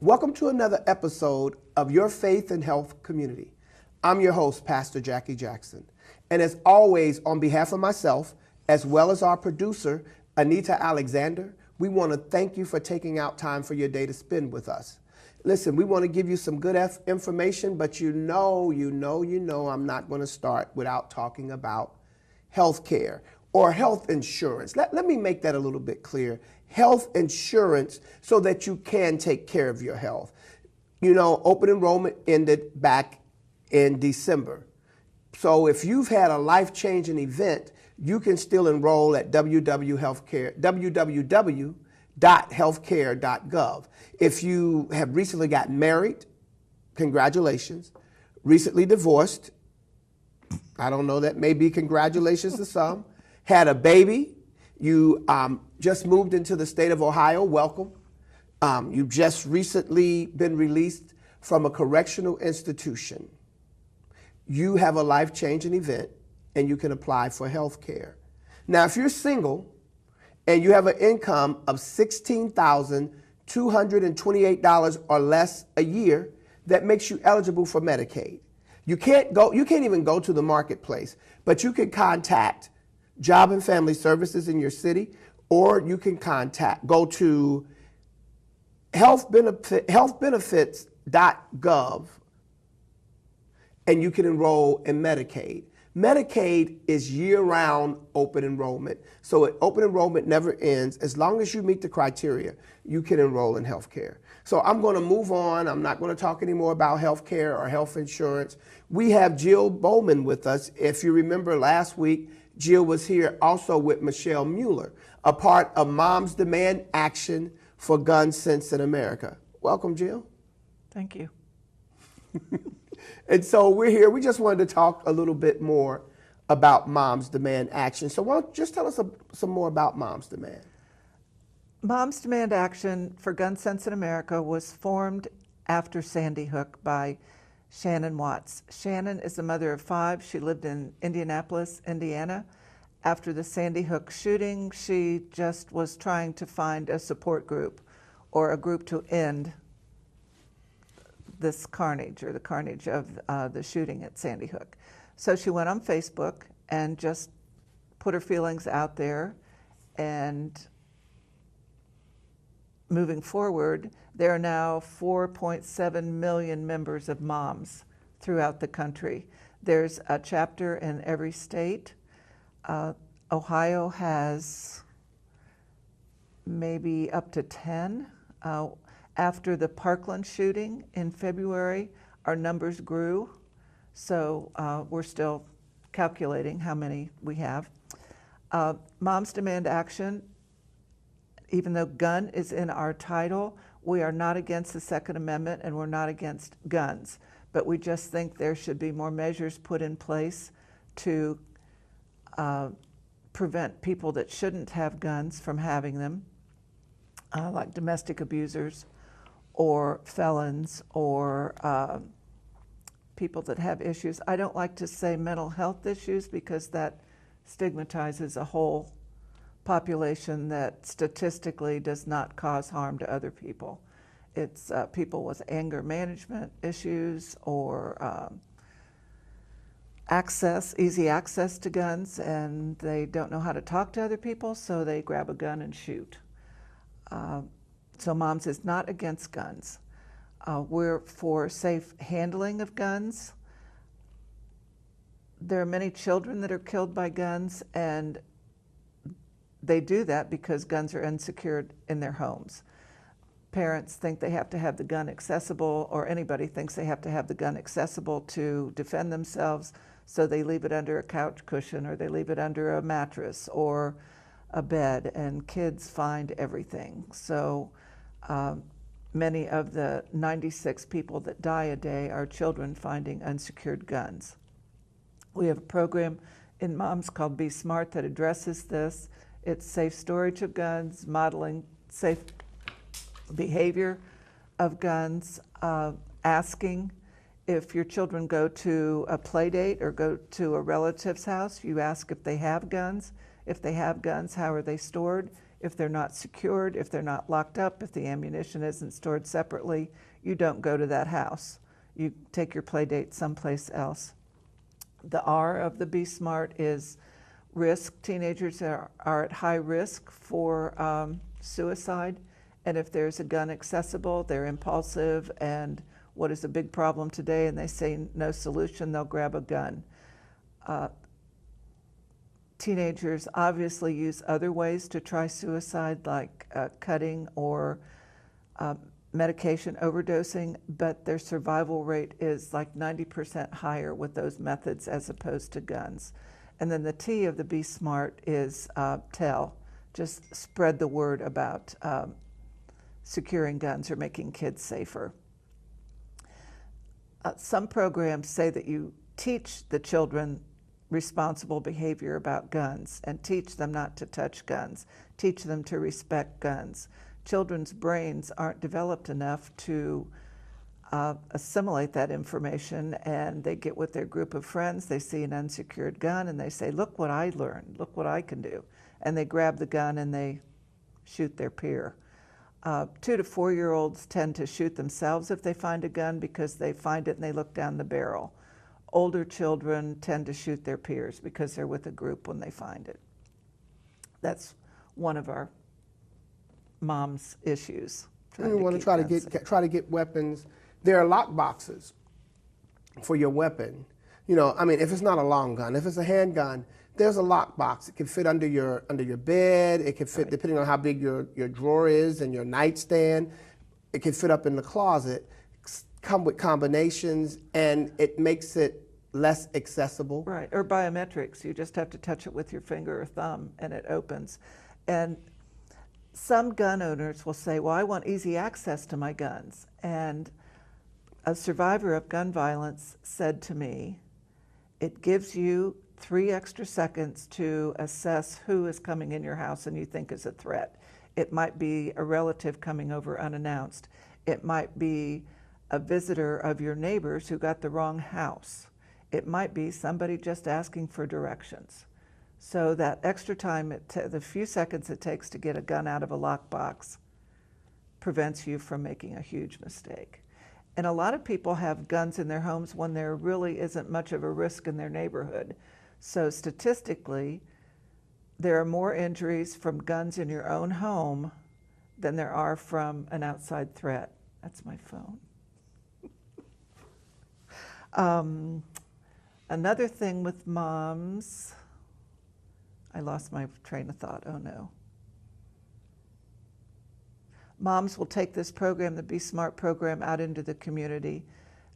Welcome to another episode of Your Faith and Health Community. I'm your host, Pastor Jackie Jackson. And as always, on behalf of myself, as well as our producer, Anita Alexander, we want to thank you for taking out time for your day to spend with us. Listen, we want to give you some good information, but you know, I'm not going to start without talking about health care or health insurance. Let me make that a little bit clear. Health insurance so that you can take care of your health. You know, open enrollment ended back in December. So if you've had a life-changing event, you can still enroll at www.healthcare.gov. If you have recently gotten married, congratulations. Recently divorced, I don't know, that may be congratulations to some. Had a baby, you just moved into the state of Ohio, welcome. You've just recently been released from a correctional institution. You have a life-changing event and you can apply for health care. Now, if you're single and you have an income of $16,228 or less a year, that makes you eligible for Medicaid. You can't even go to the marketplace, but you can contact Job and Family Services in your city, or you can go to healthbenefits.gov and you can enroll in Medicaid. Medicaid is year-round open enrollment, so open enrollment never ends. As long as you meet the criteria, you can enroll in health care. So I'm going to move on. I'm not going to talk anymore about health care or health insurance. We have Jill Bowman with us. If you remember last week, Jill was here also with Michelle Mueller, a part of Moms Demand Action for Gun Sense in America. Welcome, Jill. Thank you. And so we're here. We just wanted to talk a little bit more about Moms Demand Action. So why don't you just tell us some more about Moms Demand? Moms Demand Action for Gun Sense in America was formed after Sandy Hook by Shannon Watts. Shannon is a mother of 5. She lived in Indianapolis, Indiana. After the Sandy Hook shooting, she just was trying to find a support group or a group to end this carnage, or the carnage of the shooting at Sandy Hook. So she went on Facebook and just put her feelings out there, and moving forward, there are now 4.7 million members of moms throughout the country. There's a chapter in every state. Ohio has maybe up to 10. After the Parkland shooting in February, our numbers grew. So we're still calculating how many we have. Moms Demand Action, even though gun is in our title, we are not against the Second Amendment and we're not against guns. But we just think there should be more measures put in place to prevent people that shouldn't have guns from having them, like domestic abusers or felons or people that have issues. I don't like to say mental health issues because that stigmatizes a whole population that statistically does not cause harm to other people. It's people with anger management issues or easy access to guns, and they don't know how to talk to other people, so they grab a gun and shoot. So Moms is not against guns. We're for safe handling of guns. There are many children that are killed by guns, and they do that because guns are unsecured in their homes. Parents think they have to have the gun accessible, or anybody thinks they have to have the gun accessible to defend themselves, so they leave it under a couch cushion or they leave it under a mattress or a bed, and kids find everything. So many of the 96 people that die a day are children finding unsecured guns. We have a program in Moms called Be Smart that addresses this. It's safe storage of guns, modeling safe behavior of guns, asking if your children go to a play date or go to a relative's house, you ask if they have guns. If they have guns, how are they stored? If they're not secured, if they're not locked up, if the ammunition isn't stored separately, you don't go to that house. You take your play date someplace else. The R of the Be Smart is risk. Teenagers are at high risk for suicide, and if there's a gun accessible, they're impulsive, and what is a big problem today, and they say no solution, they'll grab a gun. Teenagers obviously use other ways to try suicide, like cutting or medication overdosing, but their survival rate is like 90% higher with those methods as opposed to guns. And then the T of the Be Smart is tell. Just spread the word about securing guns or making kids safer. Some programs say that you teach the children responsible behavior about guns and teach them not to touch guns, teach them to respect guns. Children's brains aren't developed enough to assimilate that information, and they get with their group of friends, they see an unsecured gun, and they say, look what I learned, look what I can do. And they grab the gun and they shoot their peer. 2 to 4-year-olds tend to shoot themselves if they find a gun because they find it and they look down the barrel. Older children tend to shoot their peers because they're with a group when they find it. That's one of our mom's issues. You want to try to get weapons. There are lock boxes for your weapon. You know, I mean, if it's not a long gun, if it's a handgun, there's a lock box. It can fit under your bed. It can fit, right, depending on how big your drawer is and your nightstand. It can fit up in the closet. Come with combinations, and it makes it less accessible. Right, or biometrics. You just have to touch it with your finger or thumb, and it opens. And some gun owners will say, well, I want easy access to my guns. And a survivor of gun violence said to me, it gives you 3 extra seconds to assess who is coming in your house and you think is a threat. It might be a relative coming over unannounced. It might be a visitor of your neighbors who got the wrong house. It might be somebody just asking for directions. So that extra time, the few seconds it takes to get a gun out of a lockbox prevents you from making a huge mistake. And a lot of people have guns in their homes when there really isn't much of a risk in their neighborhood. So statistically, there are more injuries from guns in your own home than there are from an outside threat. That's my phone. Another thing with moms, I lost my train of thought, oh no. Moms will take this program, the Be Smart program, out into the community,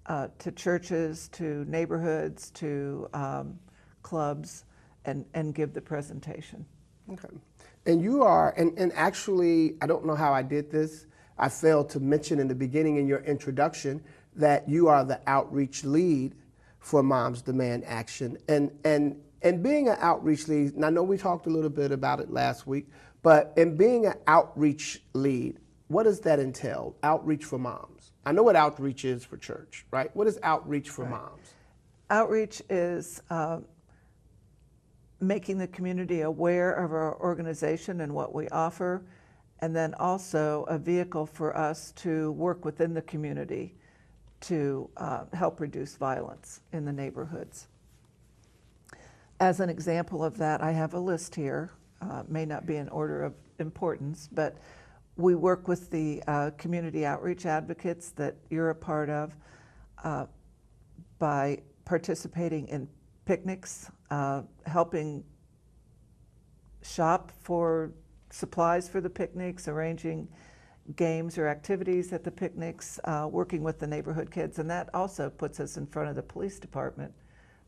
to churches, to neighborhoods, to clubs, and give the presentation. Okay. And you are, and actually, I don't know how I did this. I failed to mention in the beginning in your introduction that you are the outreach lead for Moms Demand Action. And being an outreach lead, and I know we talked a little bit about it last week, but in being an outreach lead, what does that entail? Outreach for moms. I know what outreach is for church, right? What is outreach for moms? Outreach is making the community aware of our organization and what we offer, and then also a vehicle for us to work within the community to help reduce violence in the neighborhoods. As an example of that, I have a list here. May not be in order of importance, but we work with the community outreach advocates that you're a part of by participating in picnics, helping shop for supplies for the picnics, arranging games or activities at the picnics, working with the neighborhood kids, and that also puts us in front of the police department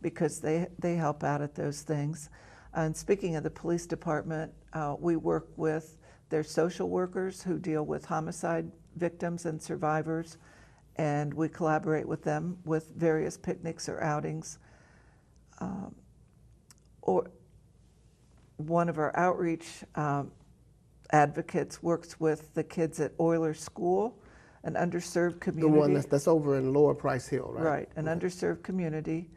because they help out at those things. And speaking of the police department, we work with their social workers who deal with homicide victims and survivors, and we collaborate with them with various picnics or outings. Or one of our outreach advocates works with the kids at Euler School, an underserved community. The one that's over in Lower Price Hill, right? Right, an underserved community.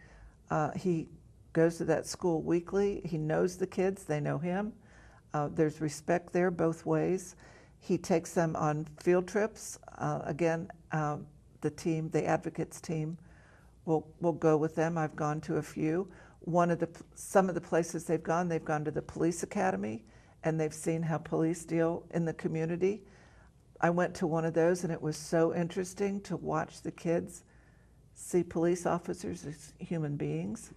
He goes to that school weekly. He knows the kids, they know him. There's respect there both ways. He takes them on field trips. Again, the advocates team will go with them. I've gone to a few. Some of the places they've gone to the police academy, and they've seen how police deal in the community. I went to one of those, and it was so interesting to watch the kids see police officers as human beings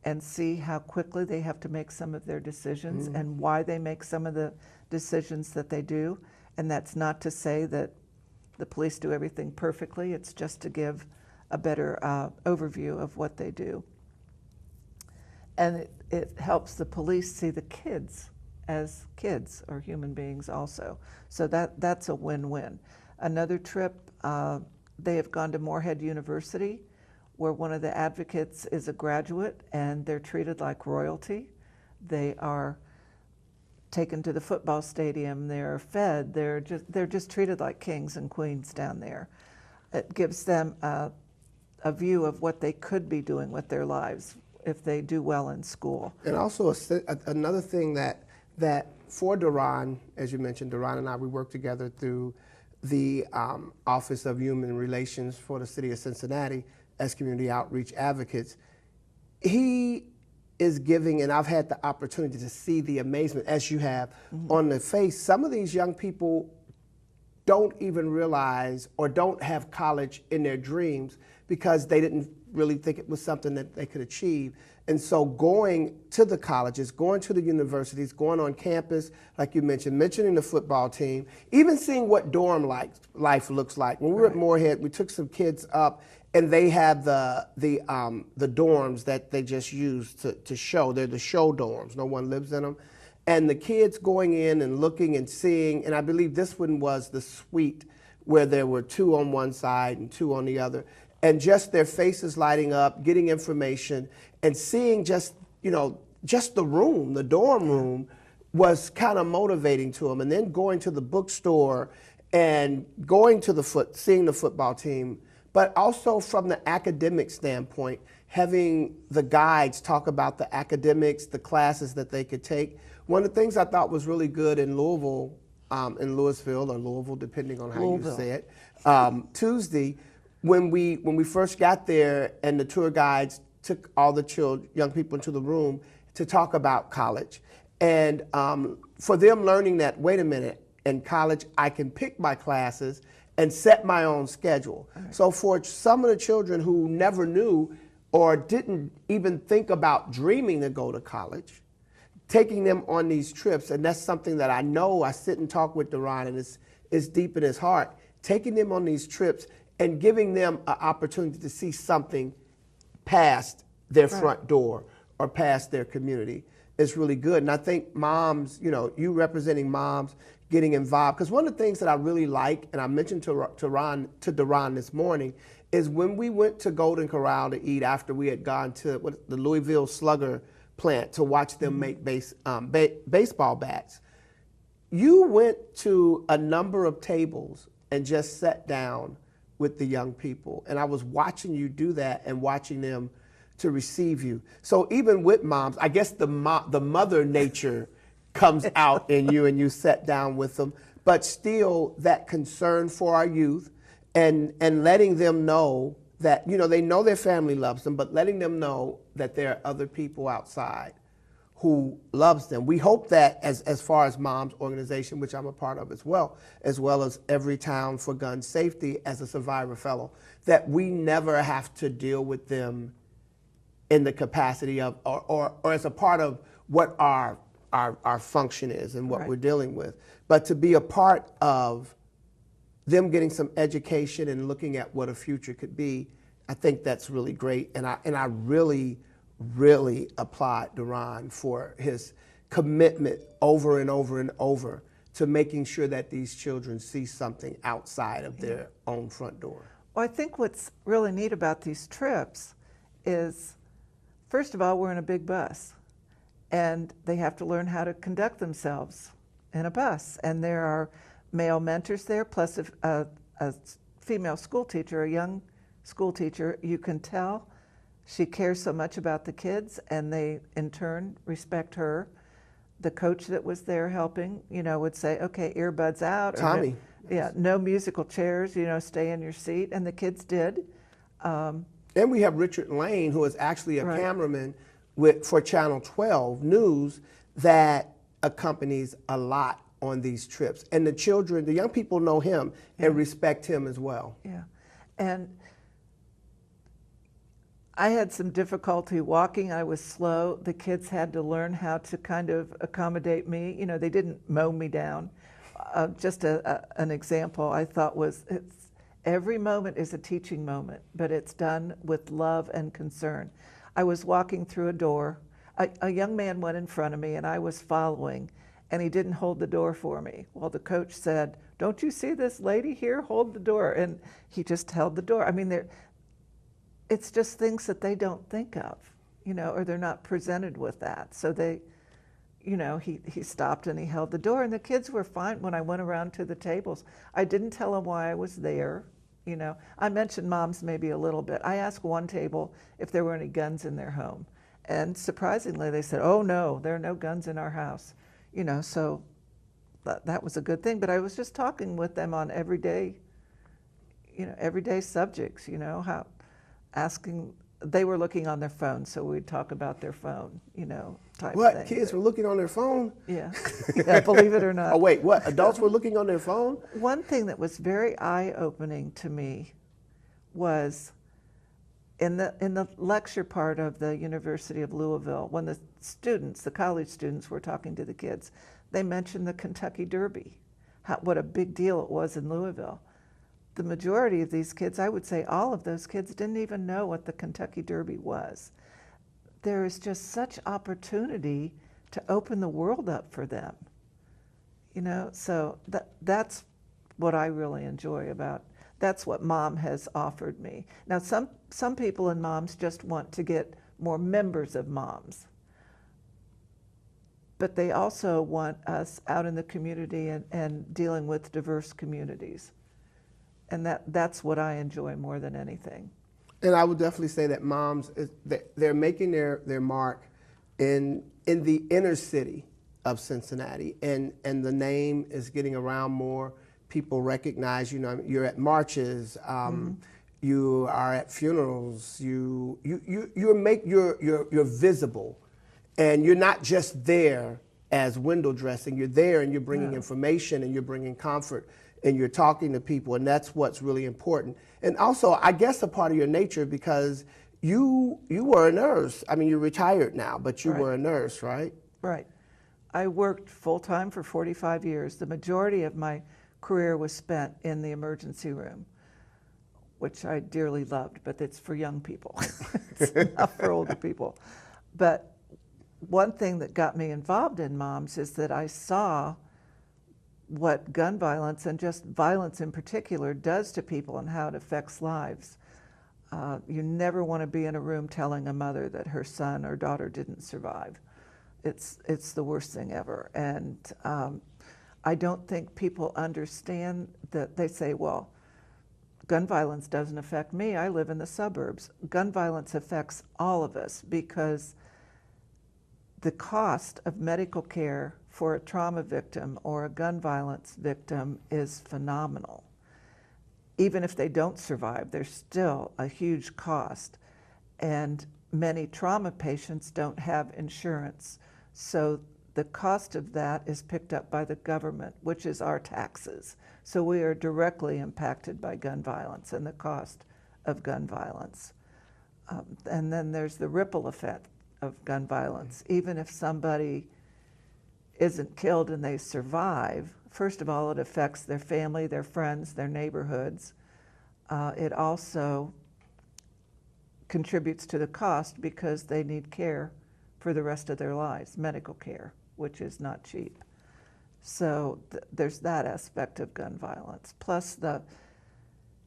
and see how quickly they have to make some of their decisions and why they make some of the decisions that they do. And that's not to say that the police do everything perfectly. It's just to give a better overview of what they do. And it helps the police see the kids as kids or human beings also. So that's a win-win. Another trip, they have gone to Morehead University, where one of the advocates is a graduate, and they're treated like royalty. They are taken to the football stadium, they're fed, they're just treated like kings and queens down there. It gives them a view of what they could be doing with their lives if they do well in school. And also another thing that for Duran, as you mentioned, Duran and I, we work together through the Office of Human Relations for the City of Cincinnati as community outreach advocates. He is giving, and I've had the opportunity to see the amazement, as you have, on the face. Some of these young people don't even realize or don't have college in their dreams because they didn't really think it was something that they could achieve. And so going to the colleges, going to the universities, going on campus, like you mentioned, mentioning the football team, even seeing what dorm life looks like. When we were at Morehead, we took some kids up, and they had the dorms that they just use to show. They're the show dorms. No one lives in them. And the kids going in and looking and seeing, and I believe this one was the suite where there were 2 on one side and 2 on the other, and just their faces lighting up, getting information, and seeing just the room, the dorm room, was kind of motivating to them. And then going to the bookstore and going to seeing the football team, but also from the academic standpoint, having the guides talk about the academics, the classes that they could take. One of the things I thought was really good in Louisville, in Louisville or Louisville, depending on how you say it, Tuesday, when we first got there and the tour guides took all the young people into the room to talk about college. And for them learning that, wait a minute, in college I can pick my classes and set my own schedule. Right. So for some of the children who never knew or didn't even think about dreaming to go to college, taking them on these trips, and that's something that I know, I sit and talk with Duran, and it's deep in his heart, taking them on these trips and giving them an opportunity to see something past their front door or past their community is really good. And I think moms, you representing moms, getting involved, because one of the things that I really like, and I mentioned to Duran this morning, is when we went to Golden Corral to eat after we had gone to the Louisville Slugger plant to watch them make baseball bats. You went to a number of tables and just sat down with the young people. And I was watching you do that and watching them to receive you. So even with moms, I guess the mother nature comes out in you, and you sat down with them, but still that concern for our youth and letting them know that, they know their family loves them, but letting them know that there are other people outside who loves them. We hope that as far as Mom's organization, which I'm a part of as well as Every Town for Gun Safety as a survivor fellow, that we never have to deal with them in the capacity of, or as a part of what our function is and what we're dealing with, but to be a part of them getting some education and looking at what a future could be. I think that's really great, and I really applaud Duran for his commitment over and over and over to making sure that these children see something outside of their own front door. Well, I think what's really neat about these trips is, first of all, we're in a big bus, and they have to learn how to conduct themselves in a bus. And there are male mentors there, plus a female school teacher, a young school teacher. You can tell she cares so much about the kids, and they, in turn, respect her. The coach that was there helping, would say, okay, earbuds out. Tommy. Yeah, no musical chairs, stay in your seat. And the kids did. And we have Richard Lane, who is actually a Right. cameraman for Channel 12 News that accompanies a lot on these trips. And the children, the young people know him and respect him as well. Yeah. And I had some difficulty walking. I was slow. The kids had to learn how to kind of accommodate me. They didn't mow me down. Just an example I thought was, every moment is a teaching moment, but it's done with love and concern. I was walking through a door. A young man went in front of me, and I was following, and he didn't hold the door for me. Well, the coach said, "Don't you see this lady here? Hold the door." And he just held the door. I mean, it's just things that they don't think of, or they're not presented with that. So he stopped and he held the door, and the kids were fine when I went around to the tables. I didn't tell them why I was there. I mentioned moms maybe a little bit. I asked one table if there were any guns in their home. And surprisingly, they said, "Oh, no, there are no guns in our house." So that was a good thing. But I was just talking with them on everyday subjects, how asking, they were looking on their phone, so we'd talk about their phone, type What? thing. Kids were looking on their phone? Yeah. Yeah, believe it or not. Oh, wait, what? Adults were looking on their phone? One thing that was very eye-opening to me was in the lecture part of the University of Louisville, when the college students were talking to the kids, they mentioned the Kentucky Derby, what a big deal it was in Louisville. The majority of these kids, I would say all of those kids, didn't even know what the Kentucky Derby was. There is just such opportunity to open the world up for them. So that's what I really enjoy about. That's what Mom has offered me. Now, some people in Moms just want to get more members of Moms, but they also want us out in the community and dealing with diverse communities. And that's what I enjoy more than anything. And I would definitely say that Moms, they're making their mark in the inner city of Cincinnati, and the name is getting around more. People recognize, you're at marches, you are at funerals, you're visible, and you're not just there as window dressing. You're there, and you're bringing information, and you're bringing comfort, and you're talking to people, and that's what's really important. And also, I guess a part of your nature, because you were a nurse. I mean, you're retired now, but you were a nurse, right? Right. I worked full-time for 45 years. The majority of my career was spent in the emergency room, which I dearly loved, but it's for young people. It's not for older people. But one thing that got me involved in Moms is that I saw what gun violence, and just violence in particular, does to people and how it affects lives. You never want to be in a room telling a mother that her son or daughter didn't survive. It's the worst thing ever. And I don't think people understand that. They say, well, gun violence doesn't affect me. I live in the suburbs. Gun violence affects all of us, because the cost of medical care for a trauma victim or a gun violence victim is phenomenal. Even if they don't survive, there's still a huge cost. And many trauma patients don't have insurance. So the cost of that is picked up by the government, which is our taxes. So we are directly impacted by gun violence and the cost of gun violence. And then there's the ripple effect of gun violence. Even if somebody isn't killed and they survive, first of all, it affects their family, their friends, their neighborhoods. It also contributes to the cost because they need care for the rest of their lives, medical care, which is not cheap. So there's that aspect of gun violence. Plus,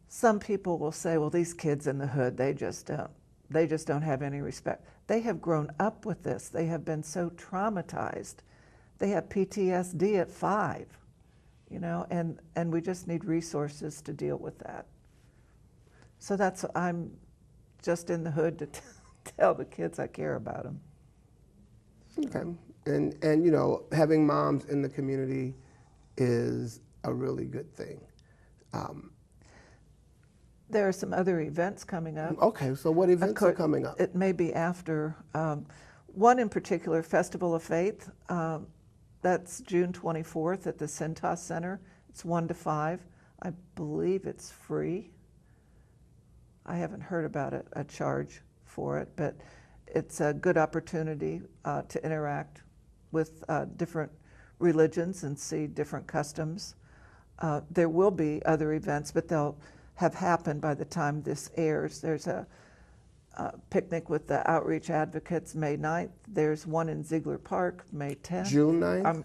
some people will say, well, these kids in the hood, they just don't have any respect. They have grown up with this. They have been so traumatized. They have PTSD at 5, and we just need resources to deal with that. So I'm just in the hood to tell the kids I care about them. Okay. And you know, having moms in the community is a really good thing. There are some other events coming up. Okay, so what events are coming up? It may be after. One in particular, Festival of Faith. That's June 24th at the Cintas Center. It's 1 to 5. I believe it's free. I haven't heard about a charge for it, but it's a good opportunity to interact with different religions and see different customs. There will be other events, but they'll have happened by the time this airs. There's a picnic with the Outreach Advocates May 9th. There's one in Ziegler Park May 10th. June 9th?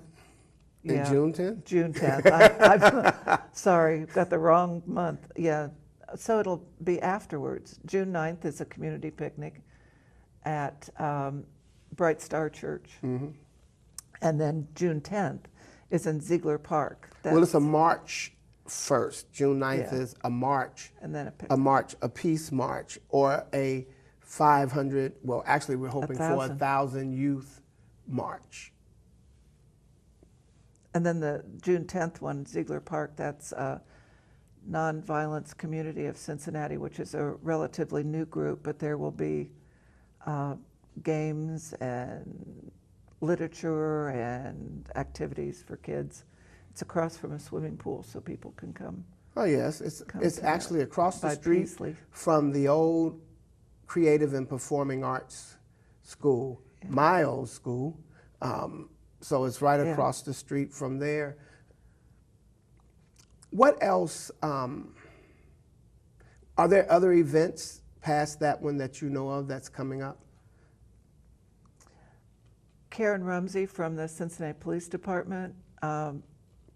Yeah, June 10th? June 10th. I'm sorry, got the wrong month. Yeah, so it'll be afterwards. June 9th is a community picnic at Bright Star Church. Mm-hmm. And then June 10th is in Ziegler Park. Well, it's a March 1st. June 9th Yeah. is a march. And then a picnic. A march, a peace march, or a 500, well, actually we're hoping for 1,000 youth march. And then the June 10th one, Ziegler Park, that's Nonviolence Community of Cincinnati, which is a relatively new group, but there will be games and literature and activities for kids. It's across from a swimming pool, so people can come. Oh yes, it's actually across the by street Beasley. from the old Creative and Performing Arts School, my old school. So it's right across the street from there. What else? Are there other events past that one that you know of that's coming up? Karen Rumsey from the Cincinnati Police Department,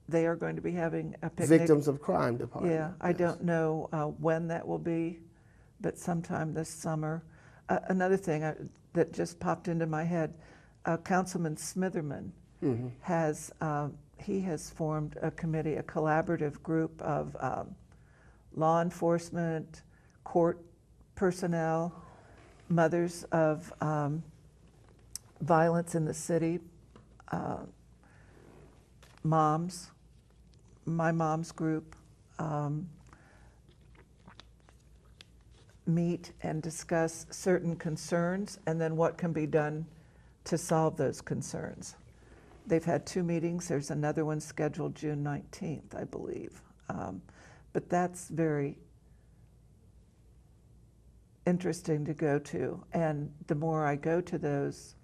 they are going to be having a picnic. Victims of Crime Department. Yeah, I don't know when that will be, but sometime this summer. Another thing that just popped into my head, Councilman Smitherman has formed a committee, a collaborative group of law enforcement, court personnel, mothers of violence in the city, moms, my mom's group, meet and discuss certain concerns and then what can be done to solve those concerns. They've had 2 meetings. There's another one scheduled June 19th, I believe. But that's very interesting to go to. And the more I go to those,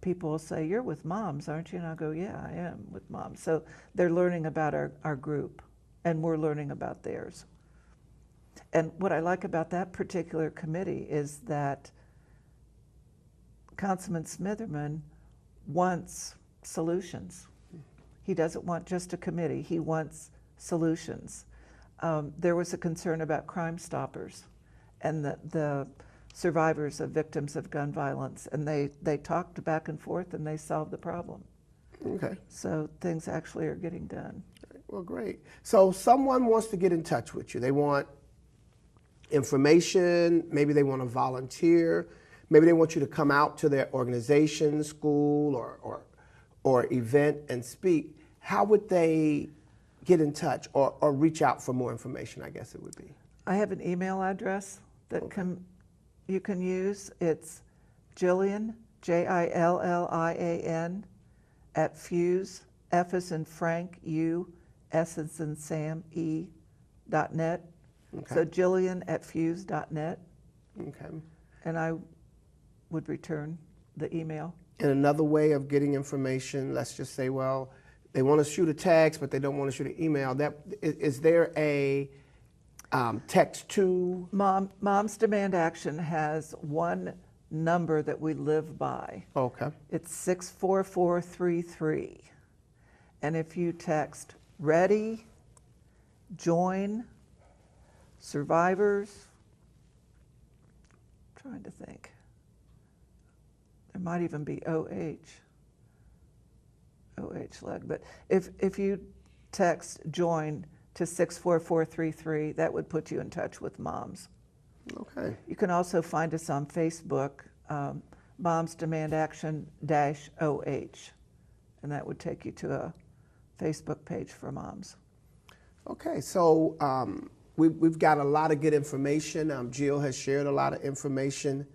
people will say, "You're with moms, aren't you?" And I'll go, "Yeah, I am with moms." So they're learning about our group, and we're learning about theirs. And what I like about that particular committee is that Councilman Smitherman wants solutions. He doesn't want just a committee, he wants solutions. There was a concern about Crime Stoppers and the survivors of victims of gun violence, and they talked back and forth and they solved the problem. Okay. So things actually are getting done. Well, great. So someone wants to get in touch with you. They want information, maybe they want to volunteer, maybe they want you to come out to their organization, school, or event and speak. How would they get in touch or reach out for more information, I guess it would be? I have an email address that you can use. It's Jillian, Jillian, at Fuse, F as in Frank, U, S as in Sam, E.net. Okay. So Jillian at Fuse.net. Okay. And I would return the email. And another way of getting information, let's just say, well, they want to shoot a text, but they don't want to shoot an email. Is there a text to? Moms Demand Action has one number that we live by. Okay. It's 64433. And if you text ready, join, survivors, I'm trying to think. There might even be OH leg. But if you text join to 64433, that would put you in touch with moms. Okay. You can also find us on Facebook, Moms Demand Action -OH. and that would take you to a Facebook page for moms. Okay, so we've got a lot of good information. Jill has shared a lot of information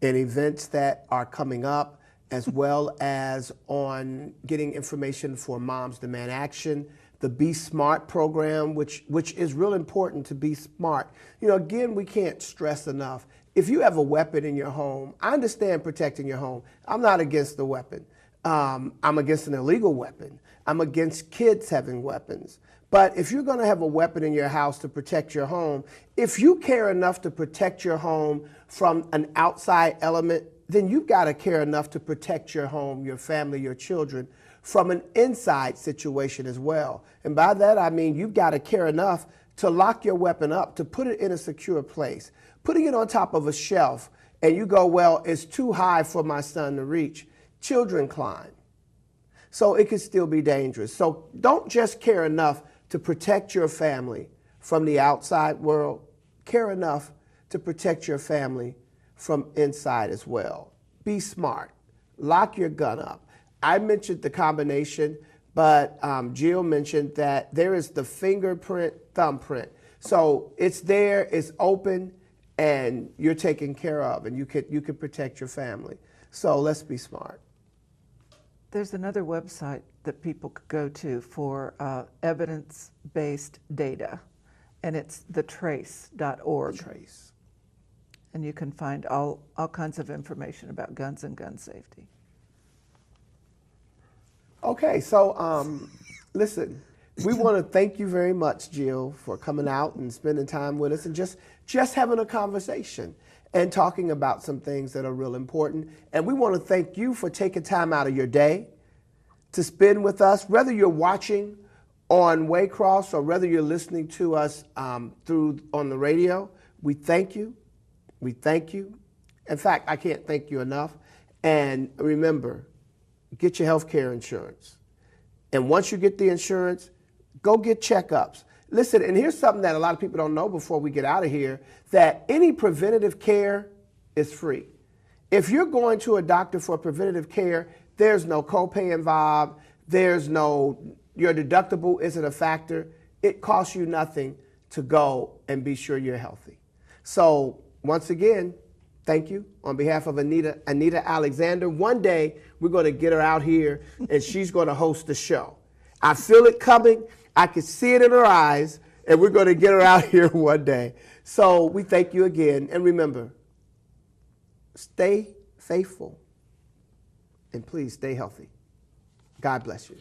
and events that are coming up, as well as on getting information for Moms Demand Action, the Be Smart program, which is real important to be smart. You know, again, we can't stress enough. If you have a weapon in your home, I understand protecting your home. I'm not against the weapon. I'm against an illegal weapon. I'm against kids having weapons. But if you're going to have a weapon in your house to protect your home, if you care enough to protect your home from an outside element, then you've got to care enough to protect your home, your family, your children from an inside situation as well. And by that, I mean you've got to care enough to lock your weapon up, to put it in a secure place. Putting it on top of a shelf and you go, well, it's too high for my son to reach. Children climb. So it can still be dangerous. So don't just care enough to protect your family from the outside world. Care enough to protect your family from inside as well. Be smart. Lock your gun up. I mentioned the combination, but Jill mentioned that there is the fingerprint, thumbprint. So it's there, it's open, and you're taken care of, and you could protect your family. So let's be smart. There's another website that people could go to for evidence-based data, and it's thetrace.org. Trace. And you can find all kinds of information about guns and gun safety. Okay, so listen, we want to thank you very much, Jill, for coming out and spending time with us and just having a conversation and talking about some things that are real important. And we want to thank you for taking time out of your day to spend with us, whether you're watching on Waycross or whether you're listening to us on the radio. We thank you. We thank you. In fact, I can't thank you enough. And remember, get your health care insurance. And once you get the insurance, go get checkups. Listen, and here's something that a lot of people don't know before we get out of here, that any preventative care is free. If you're going to a doctor for preventative care, there's no copay involved, your deductible isn't a factor. It costs you nothing to go and be sure you're healthy. So once again, thank you on behalf of Anita Alexander. One day we're going to get her out here and she's going to host the show. I feel it coming. I can see it in her eyes, and we're going to get her out here one day. So we thank you again. And remember, stay faithful and please stay healthy. God bless you.